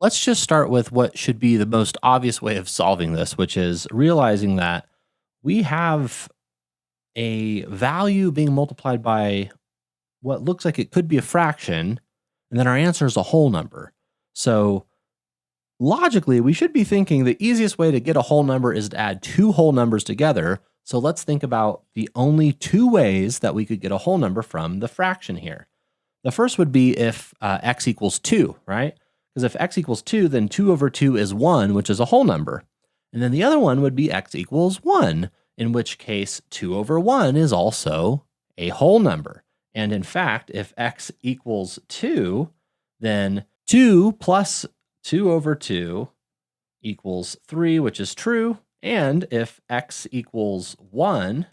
Let's just start with what should be the most obvious way of solving this, which is realizing that we have a value being multiplied by what looks like it could be a fraction, and then our answer is a whole number. So logically, we should be thinking the easiest way to get a whole number is to add two whole numbers together. So let's think about the only two ways that we could get a whole number from the fraction here. The first would be if x equals 2, right? Because if x equals 2, then 2 over 2 is 1, which is a whole number. And then the other one would be x equals 1, in which case 2 over 1 is also a whole number. And in fact, if x equals 2, then 2 plus 2 over 2 equals 3, which is true. And if x equals 1,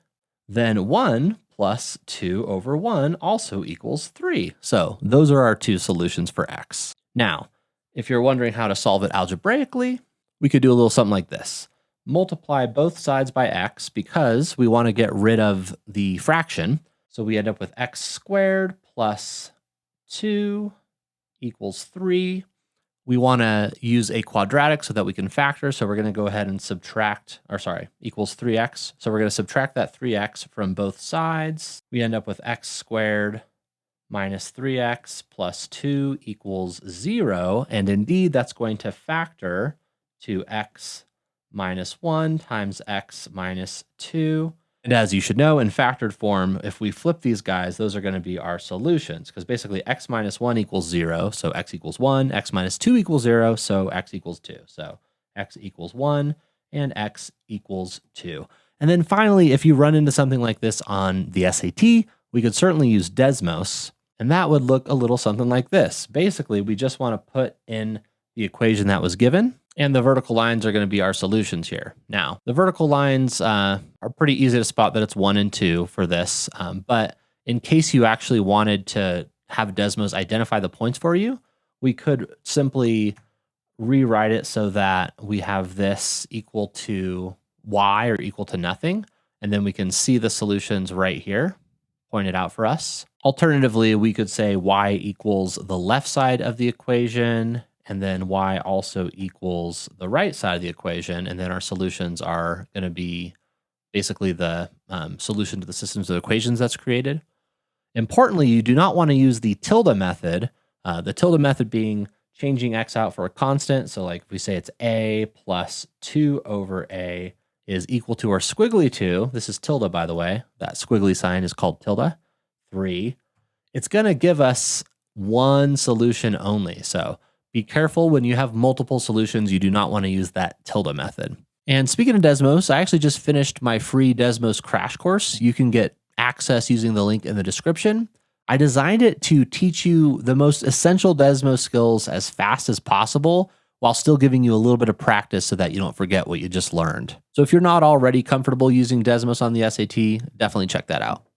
then 1 plus 2 over 1 also equals 3. So those are our two solutions for x. Now, if you're wondering how to solve it algebraically, we could do a little something like this. Multiply both sides by x because we want to get rid of the fraction. So we end up with x squared plus 2 equals 3. We want to use a quadratic so that we can factor. So we're going to go ahead and subtract, equals 3x. So we're going to subtract that 3x from both sides. We end up with x squared minus 3x plus 2 equals 0. And indeed, that's going to factor to x minus 1 times x minus 2. And as you should know, in factored form, if we flip these guys, those are going to be our solutions, because basically x minus 1 equals 0, so x equals 1, x minus 2 equals 0, so x equals 2. So x equals 1 and x equals 2. And then finally, if you run into something like this on the SAT, we could certainly use Desmos, and that would look a little something like this. Basically, we just want to put in the equation that was given, and the vertical lines are going to be our solutions here. Now, the vertical lines are pretty easy to spot that it's 1 and 2 for this, but in case you actually wanted to have Desmos identify the points for you, we could simply rewrite it so that we have this equal to y or equal to nothing, and then we can see the solutions right here pointed out for us. Alternatively, we could say y equals the left side of the equation, and then y also equals the right side of the equation, and then our solutions are going to be basically the solution to the systems of equations that's created. Importantly, you do not want to use the tilde method, the tilde method being changing x out for a constant. So like if we say it's a plus 2 over a is equal to our squiggly 2, this is tilde by the way, that squiggly sign is called tilde, 3, it's going to give us one solution only. So be careful when you have multiple solutions, you do not want to use that tilde method. And speaking of Desmos, I actually just finished my free Desmos crash course. You can get access using the link in the description. I designed it to teach you the most essential Desmos skills as fast as possible, while still giving you a little bit of practice so that you don't forget what you just learned. So if you're not already comfortable using Desmos on the SAT, definitely check that out.